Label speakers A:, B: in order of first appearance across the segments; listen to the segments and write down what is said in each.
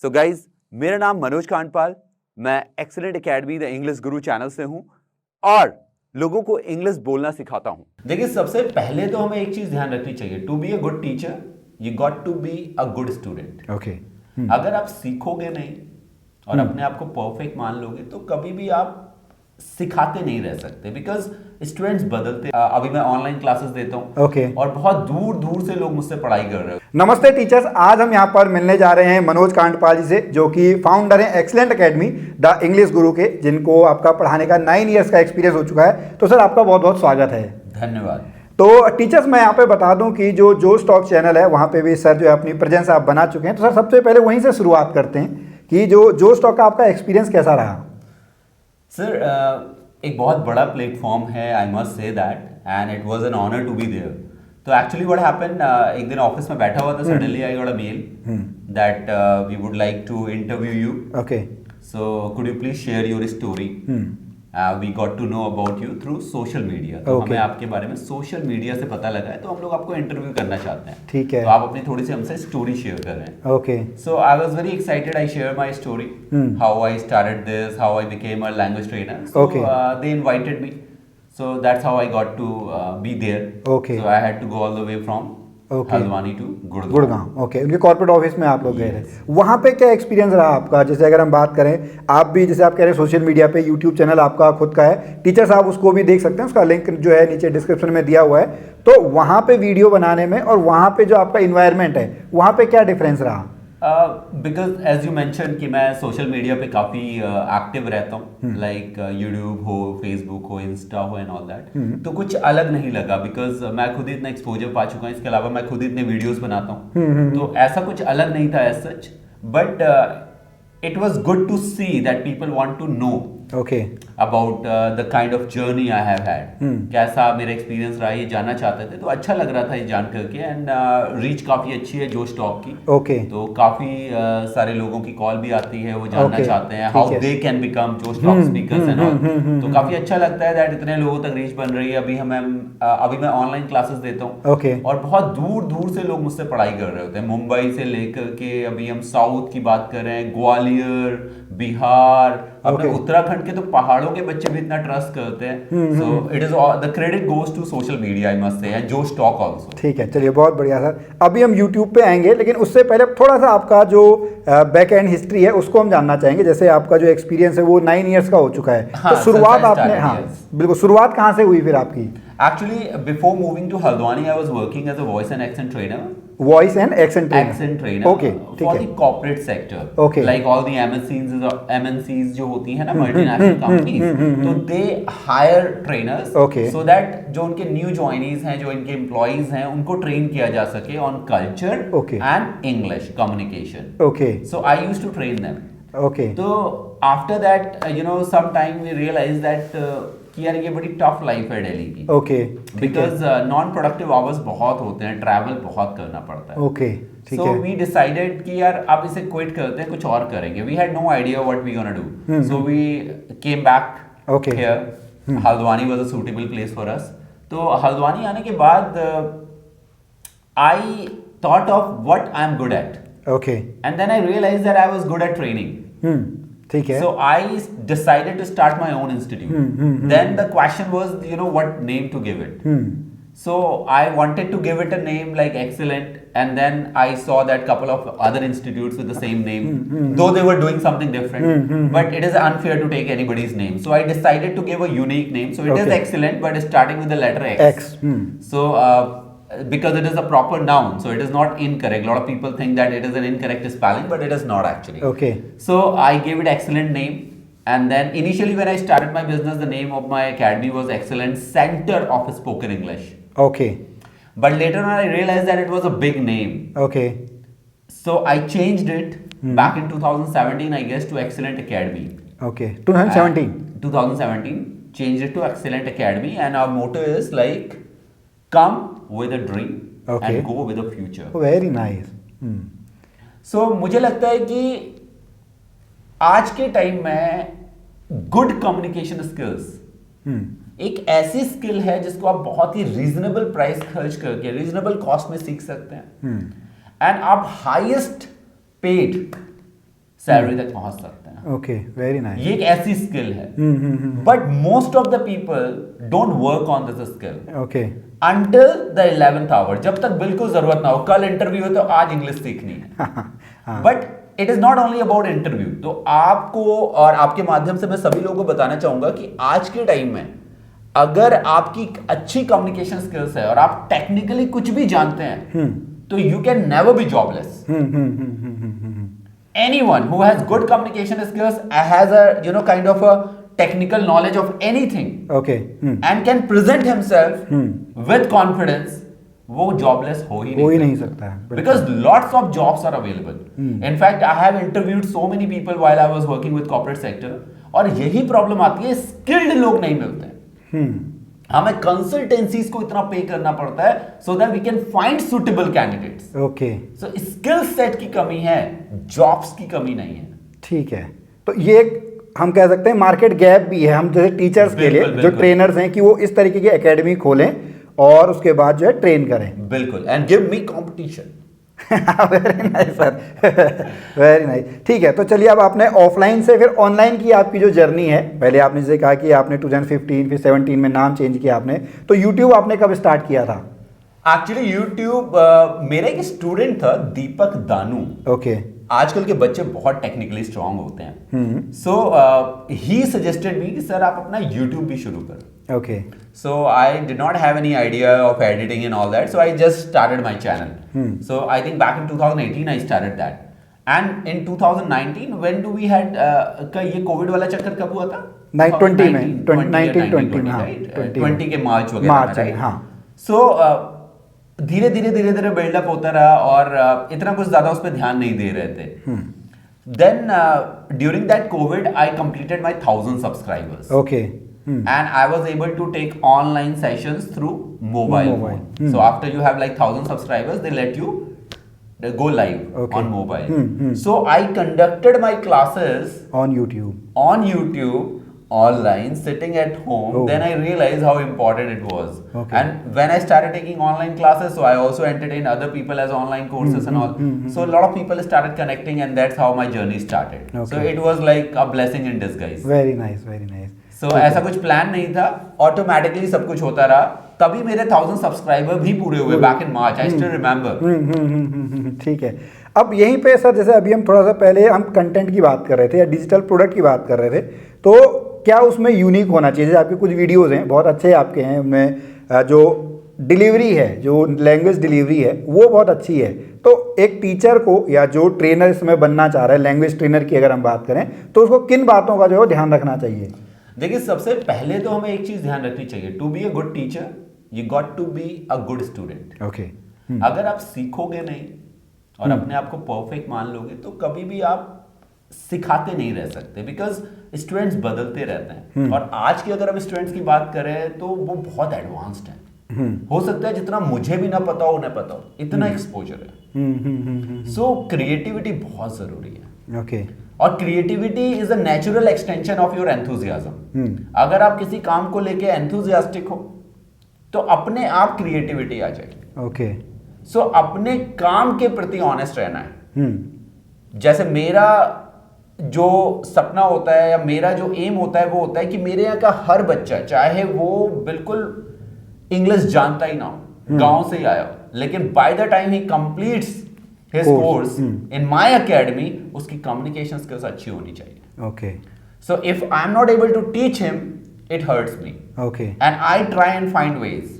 A: So guys, मेरा नाम मनोज कांडपाल, मैं excellent academy the English Guru channel से हूं और लोगों को इंग्लिश बोलना सिखाता हूं।
B: देखिए, सबसे पहले तो हमें एक चीज ध्यान रखनी चाहिए। To be a good teacher you got to be a good student.
A: Okay.
B: अगर आप सीखोगे नहीं और अपने आप को परफेक्ट मान लोगे तो कभी भी आप सिखाते नहीं रह सकते, बिकॉज स्टूडेंट्स बदलते हैं। अभी मैं ऑनलाइन क्लासेस देता हूँ
C: ओके।
B: और बहुत दूर दूर से लोग मुझसे पढ़ाई कर रहे हो।
C: नमस्ते टीचर्स, आज हम यहाँ पर मिलने जा रहे हैं मनोज कांडपाल जी से, जो कि फाउंडर हैं एक्सीलेंट एकेडमी द इंग्लिश गुरु के, जिनको आपका पढ़ाने का 9 इयर्स का एक्सपीरियंस हो चुका है। तो सर, आपका बहुत बहुत स्वागत है।
B: धन्यवाद।
C: तो टीचर्स, मैं यहाँ पे बता दूं कि जो स्टॉक चैनल है वहाँ पे भी सर जो है अपनी प्रेजेंस आप बना चुके हैं। तो सर, सबसे पहले वहीं से शुरुआत करते हैं कि जो स्टॉक का आपका एक्सपीरियंस कैसा रहा।
B: सर, एक बहुत बड़ा प्लेटफॉर्म है, I must say that, and it was an honour to be there. तो एक्चुअली व्हाट हैपेंड, एक दिन ऑफिस में बैठा हुआ था, suddenly I got a mail that we would like to interview you.
C: Okay.
B: So could you please share your story. We got to know about you through social media. तो हमें आपके बारे में सोशल मीडिया से पता लगा है, तो हम लोग आपको इंटरव्यू करना चाहते हैं।
C: ठीक है।
B: तो आप अपनी थोड़ी सी हमसे स्टोरी शेयर कर रहे हैं।
C: Okay.
B: So I was very excited. I share my story, how I started this, how I became a language trainer. So
C: Okay.
B: They invited me. So that's how I got to be there.
C: Okay.
B: So I had to go all the way from Haldwani to Gurgaon.
C: Gurgaon. Okay. उनके corporate office में आप लोग गए थे। वहाँ पे क्या experience रहा आपका? जैसे अगर हम बात करें, आप भी जैसे आप कह रहे हैं सोशल मीडिया पे यूट्यूब चैनल आपका खुद का है, टीचर्स आप उसको भी देख सकते हैं, उसका लिंक जो है नीचे डिस्क्रिप्शन में दिया हुआ है। तो वहाँ पे वीडियो बनाने में और वहाँ पे जो आपका इन्वायरमेंट है, वहाँ पे क्या डिफरेंस रहा?
B: बिकॉज एज यू मेंशन कि मैं सोशल मीडिया पे काफ़ी एक्टिव रहता हूँ, लाइक यूट्यूब हो, फेसबुक हो, इंस्टा हो एंड ऑल दैट। तो कुछ अलग नहीं लगा, बिकॉज मैं खुद ही इतना एक्सपोजर पा चुका हूँ। इसके अलावा मैं खुद ही इतने वीडियोस बनाता हूँ, तो ऐसा कुछ अलग नहीं था as such. But it was good to see that people want to know about the kind of journey I have had. कैसा मेरा एक्सपीरियंस रहा, ये जानना चाहते थे, तो अच्छा लग रहा था ये जान करके। एंड रीच काफी अच्छी है जो स्टॉक की। तो काफी सारे लोगों की कॉल भी आती है, वो जानना चाहते हैं हाउ दे कैन बिकम जो स्टॉक स्पीकर्स एंड ऑल। तो काफी अच्छा लगता है दैट इतने लोगों तक रीच बन रही है। अभी मैं ऑनलाइन क्लासेस देता हूँ और बहुत दूर दूर से लोग मुझसे पढ़ाई कर रहे होते हैं, मुंबई से लेकर के, अभी हम साउथ की बात कर रहे हैं, ग्वालियर, बिहार, अपने उत्तराखंड के तो पहाड़ों के बच्चे भी इतना ट्रस्ट करते हैं। So it is the credit goes to social media, I must say, and जो स्टॉक आल्सो।
C: ठीक है, चलिए बहुत बढ़िया सर। अभी हम यूट्यूब पे आएंगे, लेकिन उससे पहले थोड़ा सा आपका जो बैक एंड हिस्ट्री है उसको हम जानना चाहेंगे। जैसे आपका जो एक्सपीरियंस है वो 9 इयर्स का हो चुका है।
B: हाँ,
C: तो शुरुआत आपने, हाँ बिल्कुल, शुरुआत कहाँ से हुई फिर आपकी?
B: Actually, before moving to Haldwani, I was working as a voice and accent trainer.
C: Voice and accent trainer.
B: Accent trainer.
C: Okay,
B: for the corporate sector.
C: Okay.
B: Like all the MNCs जो होती है ना, multinational companies, तो they hire trainers.
C: Okay.
B: So that जो उनके new joinees हैं, जो इनके employees हैं, उनको train किया जा सके on culture and English communication.
C: Okay.
B: So I used to train them.
C: Okay.
B: तो after that, sometime we realized that कि यार ये बड़ी टफ लाइफ है दिल्ली की।
C: Okay.
B: Because non productive hours बहुत होते हैं, ट्रैवल बहुत करना पड़ता है।
C: ओके, ठीक है।
B: सो वी डिसाइडेड कि यार अब इसे क्विट करते हैं, कुछ और करेंगे। We had no idea what we gonna do, so we came back here. Haldwani was a suitable place for us. तो हल्द्वानी आने के बाद I thought of what I am good at.
C: Okay.
B: And then I realised that I was good at training.
C: ठीक है।
B: So I decided to start my own institute. Then the question was, what name to give it. So I wanted to give it a name like Excellent, and then I saw that couple of other institutes with the same name, though they were doing something different. But it is unfair to take anybody's name. So I decided to give a unique name. So it is Excellent, but it's starting with the letter X. So because it is a proper noun, so it is not incorrect. A lot of people think that it is an incorrect spelling, but it is not actually.
C: Okay.
B: So I gave it Excellent name, and then initially when I started my business, the name of my academy was Excellent Center of Spoken English.
C: Okay.
B: But later on I realized that it was a big name.
C: Okay.
B: So I changed it back in 2017, I guess, to Excellent Academy.
C: Okay. 2017.
B: 2017 changed it to Excellent Academy, and our motto is like, come with a dream and go with a future.
C: Very nice.
B: So मुझे लगता है कि आज के time में good communication skills एक ऐसी skill है जिसको आप बहुत ही रीजनेबल प्राइस खर्च करके, रीजनेबल कॉस्ट में सीख सकते हैं। एंड आप हाईएस्ट पेड सैलरी तक पहुंच सकते हैं।
C: Okay, very nice.
B: ये एक ऐसी स्किल है, but most of the people don't work on this skill
C: okay,
B: until the 11th hour, जब तक बिल्कुल जरूरत ना हो। कल इंटरव्यू है तो आज इंग्लिश सीखनी है, but it is not only about interview. तो आपको और आपके माध्यम से मैं सभी लोगों को बताना चाहूंगा कि आज के टाइम में अगर आपकी अच्छी कम्युनिकेशन स्किल्स है और आप टेक्निकली कुछ भी जानते हैं तो you can never be jobless. Anyone who has good communication skills has a kind of a technical knowledge of anything,
C: okay,
B: and can present himself with confidence, वो jobless हो ही
C: नहीं सकता है,
B: because lots of jobs are available. In fact, I have interviewed so many people while I was working with corporate sector, और यही problem आती है, skilled लोग नहीं मिलते हैं। हमें कंसल्टेंसीज को इतना पे करना पड़ता है so that we can find suitable candidates.
C: Okay,
B: so skill set की कमी है, जॉब्स की कमी नहीं है।
C: ठीक है, तो ये एक हम कह सकते हैं मार्केट गैप भी है हम जैसे टीचर्स के लिए, जो ट्रेनर्स हैं, कि वो इस तरीके की एकेडमी खोलें और उसके बाद जो है ट्रेन करें।
B: बिल्कुल, and give me competition.
C: Very nice sir, very nice. ठीक है, तो चलिए अब आपने ऑफलाइन से फिर ऑनलाइन की आपकी जो जर्नी है, पहले आपने जैसे कहा कि आपने 2015 फिर 17 में नाम चेंज किया आपने, तो यूट्यूब आपने कब स्टार्ट किया था?
B: एक्चुअली यूट्यूब मेरा एक स्टूडेंट था, दीपक दानू।
C: ओके,
B: आजकल के बच्चे बहुत टेक्निकली स्ट्रांग होते हैं, सो ही सजेस्टेड मी कि सर आप अपना यूट्यूब भी शुरू करो।
C: Okay.
B: So I did not have any idea of editing and all that. So I just started my channel. So I think back in 2018 I started that. And in 2019 when do we had का ये Covid वाला चक्कर कब हुआ था?
C: 20 में,
B: 20 में, right? 20 के मार्च वगैरह में, right?
C: हाँ।
B: So धीरे धीरे बिल्डअप होता रहा और इतना कुछ ज्यादा उस पर ध्यान नहीं दे रहे थे। Then during that COVID I completed my 1000 subscribers.
C: Okay.
B: And I was able to take online sessions through mobile phone. So after you have like 1000 subscribers, they let you go live on mobile. So I conducted my classes
C: on YouTube
B: online, sitting at home. Then I realized how important it was. And when I started taking online classes, so I also entertained other people as online courses and all. So a lot of people started connecting, and that's how my journey started. So it was like a blessing in disguise.
C: Very nice, very nice.
B: So ऐसा कुछ plan नहीं था, automatically सब कुछ होता रहा, तभी मेरे 1000 सब्सक्राइबर भी पूरे हुए back in March. I still remember.
C: ठीक है, अब यहीं पे सर जैसे अभी हम थोड़ा सा पहले हम कंटेंट की बात कर रहे थे या डिजिटल प्रोडक्ट की बात कर रहे थे, तो क्या उसमें यूनिक होना चाहिए? जैसे आपके कुछ वीडियोज़ हैं बहुत अच्छे आपके हैं, उनमें जो डिलीवरी है, जो लैंग्वेज डिलीवरी है वो बहुत अच्छी है। तो एक टीचर को या जो ट्रेनर इसमें बनना चाह रहा है, लैंग्वेज ट्रेनर की अगर हम बात करें, तो उसको किन बातों का जो है ध्यान रखना चाहिए?
B: देखिए, सबसे पहले तो हमें एक चीज ध्यान रखनी चाहिए, to be a good teacher you got to be a good student.
C: Okay,
B: अगर आप सीखोगे नहीं और अपने आप को परफेक्ट मान लोगे तो कभी भी आप सिखाते नहीं रह सकते, बिकॉज स्टूडेंट्स बदलते रहते हैं। और आज की अगर हम स्टूडेंट्स की बात करें तो वो बहुत एडवांस्ड है। हो सकता है जितना मुझे भी ना पता हो, उन्हें पता हो, इतना एक्सपोजर है। सो क्रिएटिविटी बहुत जरूरी है।
C: ओके,
B: और creativity is a natural extension of your enthusiasm. अगर आप किसी काम को लेके एंथुजियास्टिक हो तो अपने आप क्रिएटिविटी आ जाएगी।
C: ओके,
B: सो अपने काम के प्रति ऑनेस्ट रहना है। जैसे मेरा जो सपना होता है या मेरा जो एम होता है वो होता है कि मेरे यहाँ का हर बच्चा, चाहे वो बिल्कुल इंग्लिश जानता ही ना हो, गांव से ही आया हो, लेकिन by the time he completes his course in my academy, उसकी communication skills अच्छी होनी चाहिए।
C: Okay.
B: So if I'm not able to teach him, it hurts me.
C: Okay.
B: And I try and find ways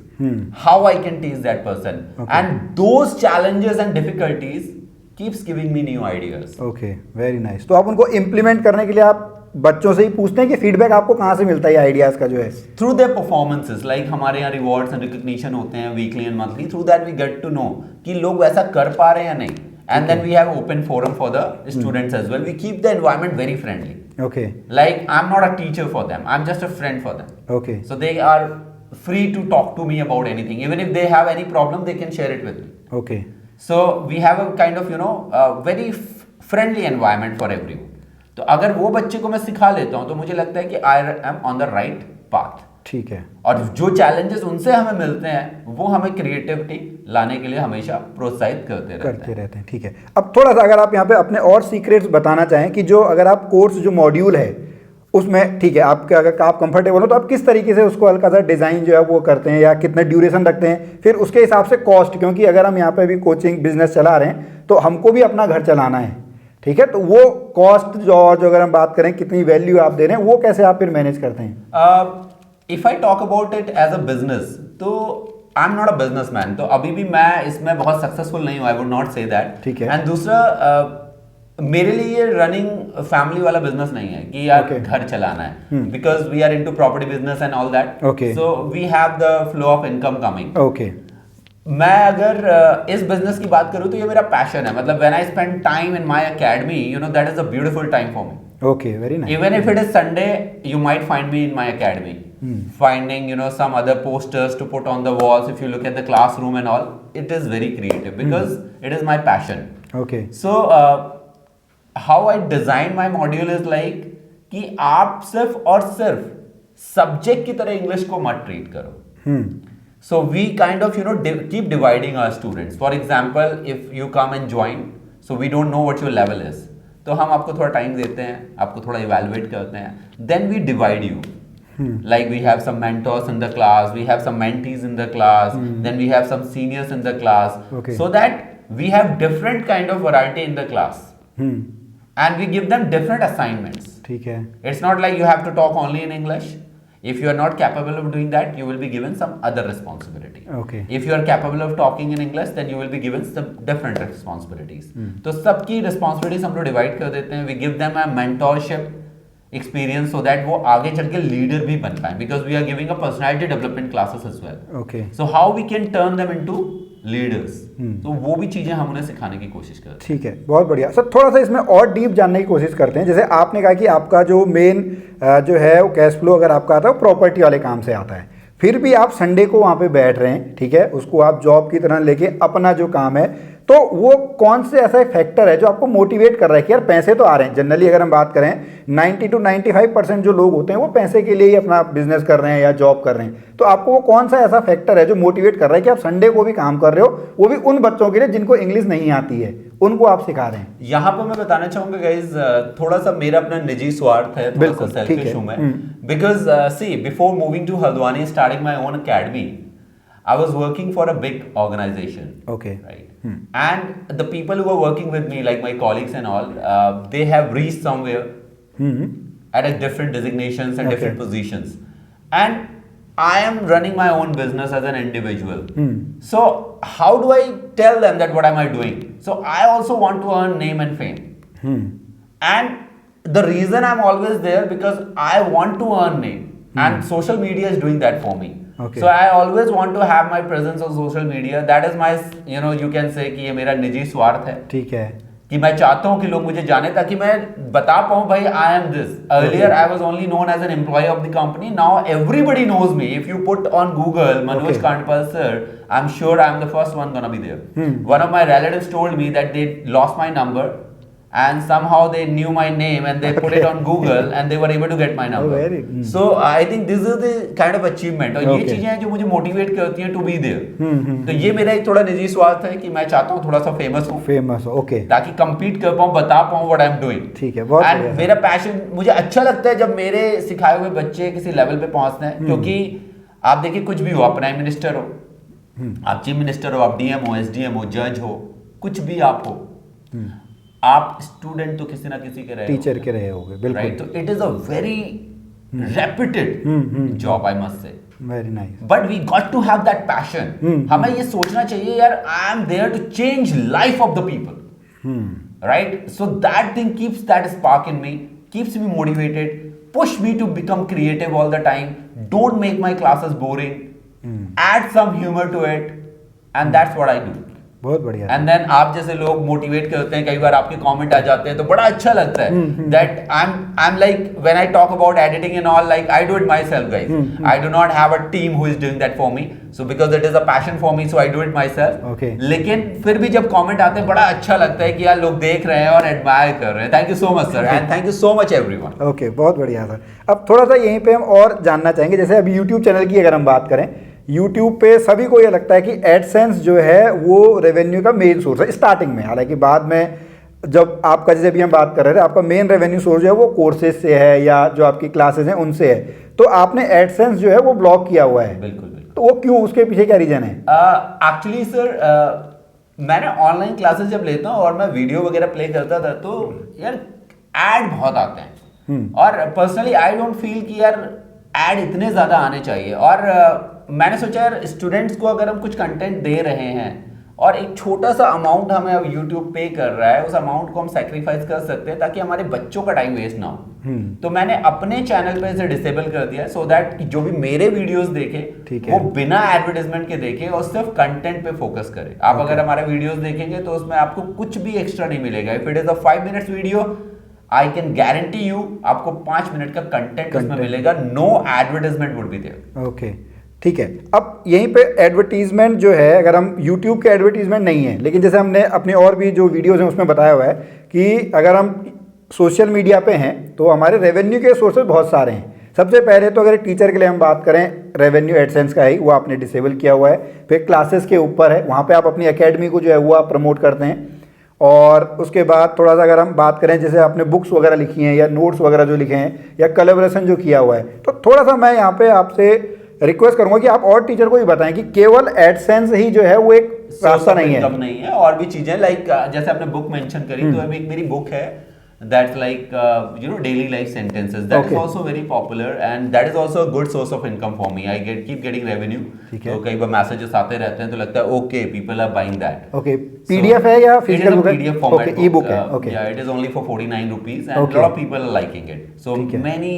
B: how I can teach that person. And those challenges and difficulties keeps giving me new ideas.
C: Okay, very nice. तो आप उनको implement करने के लिए आप बच्चों से ही पूछते हैं कि फीडबैक आपको कहाँ से मिलता है आइडियाज का जो है?
B: थ्रू देयर परफॉर्मेंसेस, लाइक हमारे यहाँ रिवॉर्ड्स एंड रिकॉग्निशन होते हैं weekly and monthly, through that we get to know कि लोग वैसा कर पा रहे हैं या नहीं। And then we have open forum for the students as well. We keep the environment very friendly.
C: Okay,
B: like I am not a teacher for them, I am just a friend for them.
C: Okay,
B: so they are free to talk to me about anything. Even if they have any problem, they can share it with me.
C: Okay.
B: So we have a kind of very friendly environment for everyone. तो अगर वो बच्चे को मैं सिखा लेता हूँ तो मुझे लगता है कि I am on the right path.
C: ठीक है।
B: और जो चैलेंजेस उनसे हमें मिलते हैं वो हमें क्रिएटिविटी लाने के लिए हमेशा प्रोत्साहित करते रहते हैं।
C: ठीक है। अब थोड़ा सा अगर आप यहाँ पे अपने और सीक्रेट्स बताना चाहें कि जो अगर आप कोर्स जो मॉड्यूल है उसमें, ठीक है, आपके अगर आप कंफर्टेबल हो तो आप किस तरीके से उसको हल्का सा डिज़ाइन जो है वो करते हैं या कितना ड्यूरेशन रखते हैं, फिर उसके हिसाब से कॉस्ट, क्योंकि अगर हम यहाँ पे भी कोचिंग बिजनेस चला रहे हैं तो हमको भी अपना घर चलाना है, ठीक है, तो वो कॉस्ट जो अगर हम बात करें कितनी वैल्यू आप दे रहे हैं वो कैसे आप फिर मैनेज करते हैं?
B: If I talk about it as a business, तो I am not a businessman, तो अभी भी मैं इसमें बहुत सक्सेसफुल नहीं हूँ, I would not say that.
C: ठीक है।
B: एंड दूसरा, मेरे लिए ये रनिंग फैमिली वाला बिजनेस नहीं है कि यार घर चलाना है, because we are into property business and all that, so we have the flow of income coming.
C: Okay.
B: मैं अगर इस बिजनेस की बात करूं तो ये मेरा पैशन है, मतलब when I spend time in my academy, you know, that is a beautiful time for me.
C: Okay, very nice.
B: Even if it is Sunday, you might find me in my academy, finding, you know, some other posters to put on the walls. If you look at the classroom and all, it is very creative because it is my passion.
C: Okay.
B: So, how I design my module is like कि आप सिर्फ और सिर्फ subject की तरह English को मत treat करो. So we kind of, you know, keep dividing our students. For example, if you come and join, so we don't know what your level is. तो हम आपको थोड़ा टाइम देते हैं, आपको थोड़ा इवेलुएट करते हैं, then we divide you. Like we have some mentors in the class, we have some mentees in the class, then we have some seniors in the class,
C: Okay.
B: so that we have different kind of variety in the class, and we give them different assignments.
C: ठीक है.
B: It's not like you have to talk only in English. If you are not capable of doing that, you will be given some other responsibility.
C: Okay.
B: If you are capable of talking in English, then you will be given some different responsibilities. तो सबकी responsibilities हम लोग divide कर देते हैं. We give them a mentorship experience so that वो आगे चल के leader भी बन पाए, because we are giving a personality development classes as well.
C: Okay.
B: So how we can turn them into leaders, तो वो भी चीजें हम उन्हें सिखाने की कोशिश करते हैं.
C: ठीक है, बहुत बढ़िया सर. थोड़ा सा इसमें और डीप जानने की कोशिश करते हैं. जैसे आपने कहा कि आपका जो मेन जो है वो कैश फ्लो अगर आपका आता है वो प्रॉपर्टी वाले काम से आता है, फिर भी आप संडे को वहाँ पे बैठ रहे हैं, ठीक है, उसको आप जॉब की तरह लेके अपना जो काम है, तो वो कौन से ऐसा फैक्टर है जो आपको मोटिवेट कर रहा है कि यार पैसे तो आ रहे हैं. जनरली अगर हम बात करें 90 to 95% जो लोग होते हैं वो पैसे के लिए ही अपना बिजनेस कर रहे हैं या जॉब कर रहे हैं, तो आपको वो कौन सा ऐसा फैक्टर है जो मोटिवेट कर रहा है कि आप संडे को भी काम कर रहे हो, वो भी उन बच्चों के लिए जिनको इंग्लिश नहीं आती है, उनको आप सिखा रहे हैं.
B: यहाँ पर मैं बताना चाहूंगा गाइज, थोड़ा सा मेरा अपना निजी स्वार्थ है, थोड़ा सा सेल्फिश हूं मैं, because see before moving to Haldwani, starting my own academy, I was working for a big organization.
C: Okay.
B: Right. And the people who were working with me, like my colleagues and all, they have reached somewhere at a different designations and different positions. And I am running my own business as an individual. So how do I tell them that what am I doing? So I also want to earn name and fame. And the reason I'm always there because I want to earn name. And social media is doing that for me.
C: Okay.
B: So I always want to have my presence on social media. That is my, you know, you can say कि ये मेरा निजी स्वार्थ है.
C: ठीक है.
B: कि मैं चाहता हूँ कि लोग मुझे जाने, ताकि मैं बता पाऊँ भाई I am this. Earlier I was only known as an employee of the company. Now everybody knows me. If you put on Google Manoj Kandpal sir, I'm sure I'm the first one gonna be there. One of my relatives told me that they lost my number and somehow they knew my name and they put it on Google and they were able to get my number. So I think this is the kind of achievement. और ये चीजें हैं जो मुझे motivate करती हैं to be there. तो ये मेरा एक थोड़ा निजी स्वार्थ है कि मैं चाहता हूँ थोड़ा सा फेमस हूँ,
C: ओके, ताकि
B: ताकि compete कर पाऊँ, बता पाऊँ what I'm doing.
C: ठीक है, बहुत बढ़िया.
B: मेरा पैशन, मुझे अच्छा लगता है जब मेरे सिखाए हुए बच्चे किसी लेवल पे पहुंचते हैं, क्योंकि आप देखिए कुछ भी हो, आप प्राइम मिनिस्टर हो, आप चीफ मिनिस्टर हो, आप डीएम हो, एसडीएम हो, जज हो, कुछ भी आप हो, आप स्टूडेंट तो किसी ना किसी के रहे,
C: टीचर के रहे होगे, बिल्कुल.
B: राइट. तो it is a very reputed job, I must say.
C: Very nice.
B: But we got to have that passion. हमें ये सोचना चाहिए यार, I am there to change life of the people, right. So that thing keeps that spark in me, keeps me motivated, push me to become creative all the time, don't make my classes boring, add some humor to it, and that's what I do.
C: बहुत बढ़िया।
B: And then आप जैसे लोग motivate करते हैं, कई बार आपके comment आ जाते हैं तो बड़ा अच्छा लगता है that I am like when I talk about editing and all, like I do it my self guys, I do not have a team who is doing that for me, so because it is a passion for me, so I do it my self. लेकिन फिर भी जब comment आते हैं बड़ा अच्छा लगता है कि यार लोग देख रहे हैं और एडमायर कर रहे हैं। Thank you so much sir, and thank you so much everyone.
C: Okay, बहुत बढ़िया सर। अब थोड़ा सा यहीं पे हम और जानना चाहेंगे, जैसे अभी यूट्यूब चैनल की अगर हम बात करें, यूट्यूब पे सभी को ये लगता है कि एडसेंस जो है वो रेवेन्यू का मेन सोर्स है स्टार्टिंग में, हालांकि बाद में जब आपका, जैसे अभी हम बात कर रहे थे, आपका मेन रेवेन्यू सोर्स जो है वो कोर्सेज से है या जो आपकी क्लासेस हैं उनसे है, तो आपने एडसेंस जो है वो ब्लॉक किया हुआ है।
B: बिल्कुल बिल्कुल।
C: तो वो क्यों, उसके पीछे क्या रीजन है?
B: एक्चुअली सर मैंने ऑनलाइन क्लासेस जब लेता हूँ और मैं वीडियो वगैरह प्ले करता था तो यार ऐड बहुत आते हैं, और पर्सनली आई डोंट फील कि यार ऐड इतने ज़्यादा आने चाहिए। और मैंने सोचा यार स्टूडेंट्स को अगर हम कुछ कंटेंट दे रहे हैं और एक छोटा सा अमाउंट हमें अब यूट्यूब पे कर रहा है, उस अमाउंट को हम सेक्रीफाइस कर सकते हैं ताकि हमारे बच्चों का टाइम वेस्ट ना हो। तो मैंने अपने चैनल पे इसे डिसेबल कर दिया सो दैट जो भी मेरे वीडियोस देखे वो बिना एडवर्टाइजमेंट के देखे और सिर्फ कंटेंट पे फोकस करे। आप अगर हमारे वीडियोस देखेंगे तो उसमें आपको कुछ भी एक्स्ट्रा नहीं मिलेगा। If it is a 5 minutes video, I can guarantee you आपको 5 मिनट का कंटेंट उसमें मिलेगा, no advertisement would be there.
C: Okay, ठीक है। अब यहीं पे एडवर्टीजमेंट जो है, अगर हम यूट्यूब के एडवर्टीजमेंट नहीं है, लेकिन जैसे हमने अपने और भी जो वीडियोस हैं उसमें बताया हुआ है कि अगर हम सोशल मीडिया पे हैं तो हमारे रेवेन्यू के सोर्सेज बहुत सारे हैं। सबसे पहले तो अगर टीचर के लिए हम बात करें, रेवेन्यू एडसेंस का ही वो आपने डिसेबल किया हुआ है। फिर क्लासेस के ऊपर है, वहाँ पे आप अपनी एकेडमी को जो है वो आप प्रमोट करते हैं। और उसके बाद थोड़ा सा अगर हम बात करें, जैसे आपने बुक्स वगैरह लिखी हैं या नोट्स वगैरह जो लिखे हैं या कोलैबोरेशन जो किया हुआ है, तो थोड़ा सा मैं यहाँ पे आपसे रिक्वेस्ट करूंगा कि आप और टीचर को भी बताएं कि केवल एडसेंस ही जो है वो एक रास्ता नहीं है,
B: और भी चीजें लाइक जैसे आपने बुक मेंशन करी, तो अभी एक मेरी बुक है that's like daily life sentences that is also very popular and that is also a good source of income for me. I keep getting revenue. तो कई बार मैसेजेस आते रहते हैं तो लगता है okay, people are buying that.
C: Okay, PDF है या फिजिकल बुक है?
B: PDF format.
C: Okay, e-book है. Okay.
B: Yeah, it is only for 49 rupees and a lot of people are liking it. So many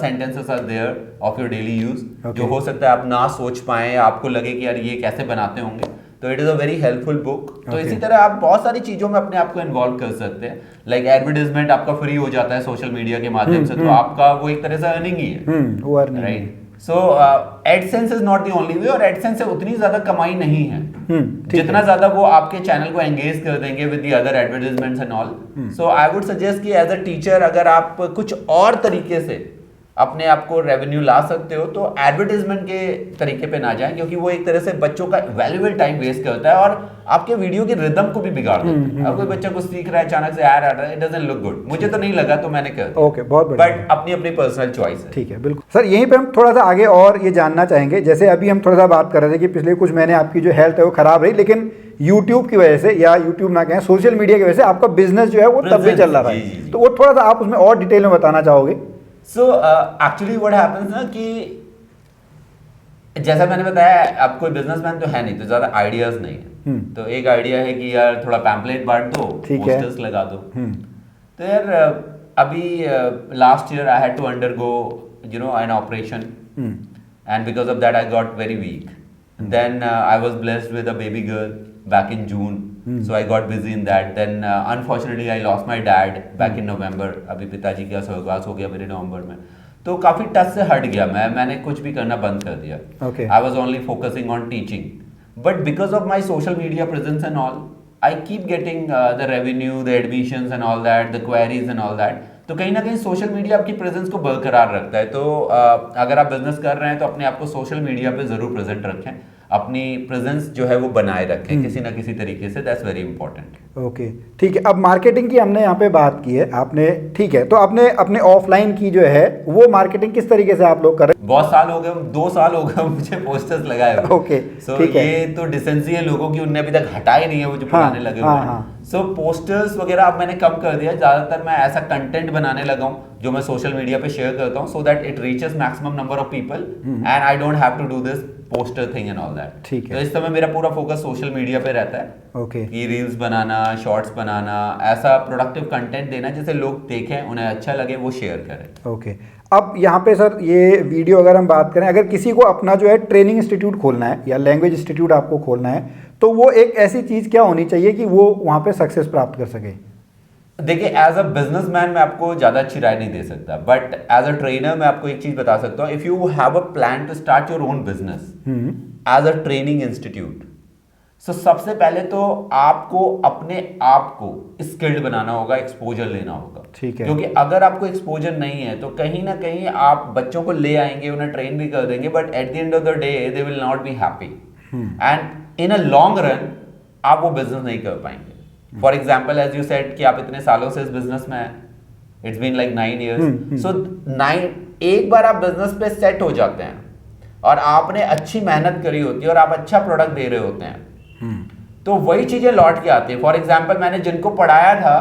B: sentences are there of your daily use. जो हो सकता है आप ना सोच पाएं, आपको लगे कि यार ये कैसे बनाते होंगे, तो it is a very helpful book. तो इसी तरह आप बहुत सारी चीज़ों में अपने आप को इन्वॉल्व कर सकते हैं। लाइक एडवर्टाइजमेंट आपका फ्री हो जाता है सोशल मीडिया के माध्यम से, तो आपका वो एक तरह से अर्निंग ही है, right? So AdSense is not the only way, और एडसेंस से उतनी ज्यादा कमाई नहीं है जितना ज्यादा वो आपके चैनल को एंगेज कर देंगे with the other advertisements and all. So I would suggest कि एज अ टीचर अगर आप कुछ और तरीके से अपने आप को रेवेन्यू ला सकते हो तो एडवर्टाइजमेंट के तरीके पे ना जाएं, क्योंकि वो एक तरह से बच्चों का वैल्यूएबल टाइम वेस्ट करता है और आपके वीडियो की रिदम को भी बिगाड़ देता है। अब कोई बच्चा कुछ सीख रहा है, अचानक से ऐड आ रहा है, इट डजंट लुक गुड। मुझे तो नहीं लगा तो मैंने कर दिया।
C: ओके, बहुत बढ़िया।
B: बट अपनी अपनी पर्सनल चॉइस है।
C: ठीक है, बिल्कुल सर। यहीं पे हम थोड़ा सा आगे और ये जानना चाहेंगे, जैसे अभी हम थोड़ा सा बात कर रहे थे कि पिछले कुछ महीने आपकी जो हेल्थ है वो खराब रही, लेकिन यूट्यूब की वजह से, या यूट्यूब ना कहें सोशल मीडिया की वजह से आपका बिजनेस जो है वो तब भी चल रहा है, तो वो थोड़ा सा आप उसमें और डिटेल में बताना चाहोगे?
B: सो एक्चुअली व्हाट हैपेंस ना कि जैसा मैंने बताया, अब कोई बिजनेसमैन तो है नहीं, तो ज्यादा आइडियाज नहीं है। तो एक आइडिया है कि यार थोड़ा पैम्पलेट बांट दो, पोस्टर्स लगा दो। तो यार अभी last year I had to undergo an operation, and because of that I got very weak. Then I was blessed with a baby girl back in June, so I got busy in that. Then unfortunately I lost my dad back in November. अभी पिताजी का स्वर्गवास हो गया मेरे नवंबर में, तो काफ़ी टच से हट गया मैंने कुछ भी करना बंद कर दिया। I was only focusing on teaching, but because of my social media presence and all, I keep getting the revenue, the admissions and all that, the queries and all that. तो कहीं ना कहीं सोशल मीडिया आपकी presence को बरकरार रखता है। तो अगर आप बिजनेस कर रहे हैं तो अपने आप को सोशल मीडिया पे जरूर प्रेजेंट रखें, अपनी प्रेजेंस जो है वो बनाए रखें किसी ना किसी तरीके से। That's very important.
C: ओके, ठीक है। अब मार्केटिंग की हमने यहाँ पे बात की है आपने, ठीक है, तो आपने अपने ऑफलाइन की जो है वो मार्केटिंग किस तरीके से आप लोग कर रहे हैं?
B: बहुत साल हो गए, 2 साल हो गए मुझे पोस्टर्स लगाए हुए।
C: ओके,
B: सो ये तो डिसेंसी है लोगों की, उनने अभी तक हटाई नहीं है वो जो पुराने लगे हुए हैं। सो पोस्टर्स वगैरह अब मैंने कम कर दिया, ज़्यादातर मैं ऐसा कंटेंट बनाने लगा हूँ जो मैं सोशल मीडिया पे शेयर करता हूँ, so that it reaches maximum number of people and I don't have to do this poster thing and all that.
C: ठीक है।
B: तो इस समय मेरा पूरा फोकस सोशल मीडिया पे रहता है।
C: ओके।
B: कि रील्स बनाना, शॉर्ट्स बनाना, ऐसा प्रोडक्टिव कंटेंट देना जिसे लोग देखें, उन्हें अच्छा लगे, वो शेयर करें।
C: ओके। अब यहाँ पे सर ये वीडियो अगर हम बात करें, अगर किसी को अपना जो है ट्रेनिंग इंस्टीट्यूट खोलना है या लैंग्वेज इंस्टीट्यूट आपको खोलना है, तो वो एक ऐसी चीज़ क्या होनी चाहिए कि वो वहाँ पे सक्सेस प्राप्त कर सके?
B: देखिए, एज अ बिजनेसमैन मैं आपको ज़्यादा अच्छी राय नहीं दे सकता, बट एज अ ट्रेनर मैं आपको एक चीज़ बता सकता हूँ। If you have a plan to start your own business as a training institute, so सबसे पहले तो आपको अपने आप को स्किल्ड बनाना होगा, एक्सपोजर लेना होगा।
C: ठीक है।
B: क्योंकि अगर आपको एक्सपोजर नहीं है तो कहीं ना कहीं आप बच्चों को ले आएंगे, उन्हें ट्रेन भी कर देंगे, but at the end of the day they will not be happy and in a long run आप वो बिजनेस नहीं कर पाएंगे। For example, as you said कि आप इतने सालों से इस बिजनेस में हैं, it's been like 9 years, so 9 एक बार आप बिजनेस पे सेट हो जाते हैं और आपने अच्छी मेहनत करी होती है और आप अच्छा प्रोडक्ट दे रहे होते हैं, तो वही चीजें लौट के आती है। फॉर एग्जाम्पल, मैंने जिनको पढ़ाया था,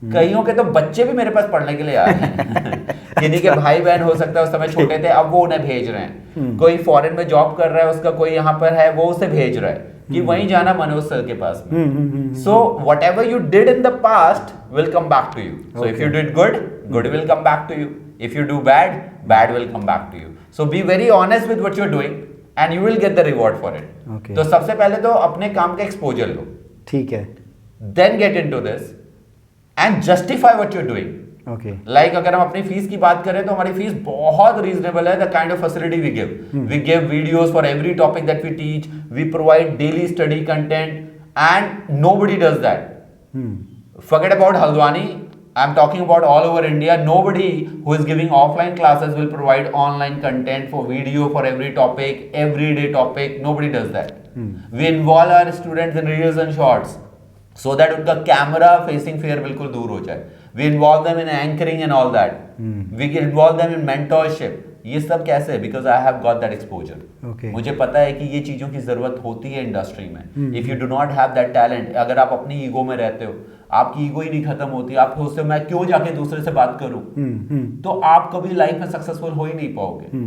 B: कईयों के तो बच्चे भी मेरे पास पढ़ने के लिए आ रहे हैं। किन्हीं के भाई बहन हो सकता है उस समय छोटे थे, अब वो उन्हें भेज रहे हैं। कोई फॉरेन में जॉब कर रहा है, उसका कोई यहाँ पर है, वो उसे भेज रहा है कि वहीं जाना मनोज सर के पास में। So whatever you did in the past will come back to you. So if you did good, good will come back to you. If you do bad, bad will come back to you. So be very honest with what you are doing and you will get the reward for it.
C: Okay.
B: तो सबसे पहले तो अपने काम का exposure लो,
C: ठीक है।
B: Then get into this and justify what you are doing.
C: Okay.
B: Like अगर हम अपनी फीस की बात करें तो हमारी फीस बहुत रीजनेबल है। The kind of facility we give videos for every topic that we teach, we provide daily study content and nobody does that. Forget about Haldwani, I'm talking about all over India. Nobody who is giving offline classes will provide online content for video for every topic, everyday topic. Nobody does that. We involve our students in reels and shorts so that उनका camera facing fear बिल्कुल दूर हो जाए. We involve them in anchoring and all that. We involve them in mentorship. ये सब कैसे? Because I have got that exposure.
C: Okay.
B: मुझे पता है कि ये चीज़ों की ज़रूरत होती है इंडस्ट्री में. If you do not have that talent, अगर आप अपनी ईगो में रहते हो, आपकी ईगो ही नहीं खत्म होती, आप सोचते हो मैं क्यों जाके दूसरे से बात करूं, तो आप कभी लाइफ में सक्सेसफुल हो ही नहीं पाओगे.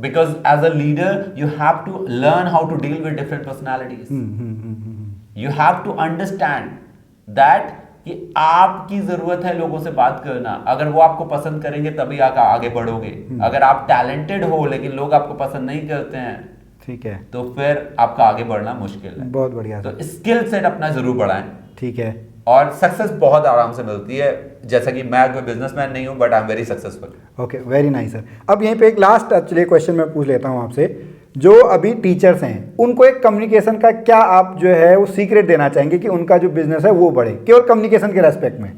B: Because as a leader you have to learn how to deal with different personalities. You have to understand that कि आपकी जरूरत है लोगों से बात करना. अगर वो आपको पसंद करेंगे तभी आप आगे बढ़ोगे. अगर आप टैलेंटेड हो लेकिन लोग आपको पसंद नहीं करते हैं, ठीक है, तो फिर आपका आगे बढ़ना मुश्किल है.
C: बहुत बढ़िया.
B: तो स्किल सेट अपना जरूर बढ़ाएं.
C: ठीक है.
B: और सक्सेस बहुत आराम से मिलती है. जैसा कि मैं कोई बिजनेसमैन नहीं हूं, but I am very successful.
C: Okay, very nice sir. अब यहीं पे एक लास्ट एक्चुअली क्वेश्चन मैं पूछ लेता हूं आपसे. जो अभी टीचर्स हैं उनको एक कम्युनिकेशन का क्या आप जो है वो सीक्रेट देना चाहेंगे कि उनका जो बिजनेस है वो बढ़े, केवल कम्युनिकेशन के रेस्पेक्ट में?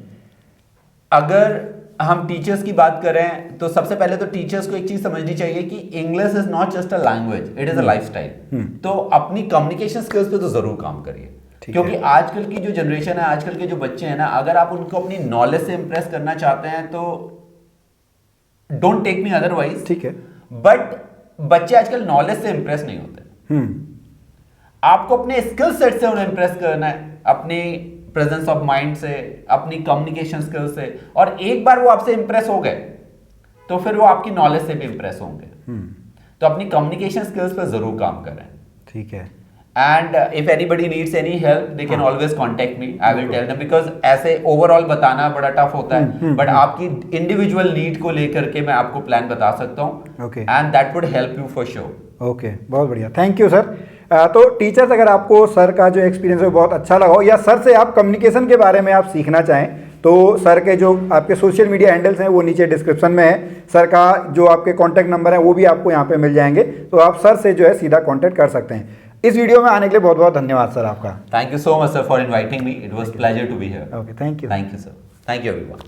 B: अगर हम टीचर्स की बात करें तो सबसे पहले तो टीचर्स को एक चीज समझनी चाहिए कि English is not just a language, it is a lifestyle. तो अपनी कम्युनिकेशन स्किल्स पे तो जरूर काम करिए. क्योंकि आजकल की जो जनरेशन है, आजकल के जो बच्चे हैं ना, अगर आप उनको अपनी नॉलेज से इंप्रेस करना चाहते हैं तो डोंट टेक मी अदरवाइज,
C: ठीक है,
B: बट बच्चे आजकल नॉलेज से इंप्रेस नहीं होते. आपको अपने स्किल सेट से उन्हें इंप्रेस करना है, अपनी प्रेजेंस ऑफ माइंड से, अपनी कम्युनिकेशन स्किल से. और एक बार वो आपसे इंप्रेस हो गए तो फिर वो आपकी नॉलेज से भी इंप्रेस होंगे. तो अपनी कम्युनिकेशन स्किल्स पर जरूर काम करें.
C: ठीक है.
B: And if anybody needs any help, they can always contact me. I will tell them, because ऐसे ओवरऑल बताना बड़ा टफ होता है, बट आपकी इंडिविजुअल नीड को लेकर के मैं आपको प्लान बता सकता हूँ.
C: Okay.
B: And that would help you for sure.
C: Okay, बहुत बढ़िया, थैंक यू सर. तो टीचर्स, अगर आपको सर का जो एक्सपीरियंस है वो बहुत अच्छा लगा हो, या सर से आप कम्युनिकेशन के बारे में आप सीखना चाहें, तो सर के जो आपके सोशल मीडिया हैंडल्स हैं वो नीचे डिस्क्रिप्शन में है. सर का जो आपके कॉन्टैक्ट नंबर है वो भी आपको यहाँ पे मिल जाएंगे, तो आप सर से जो है सीधा कॉन्टैक्ट कर सकते हैं. इस वीडियो में आने के लिए बहुत बहुत धन्यवाद सर आपका.
B: Thank you so much sir for inviting me. It was pleasure to be here.
C: Okay, thank you.
B: Thank you sir. Thank you everyone.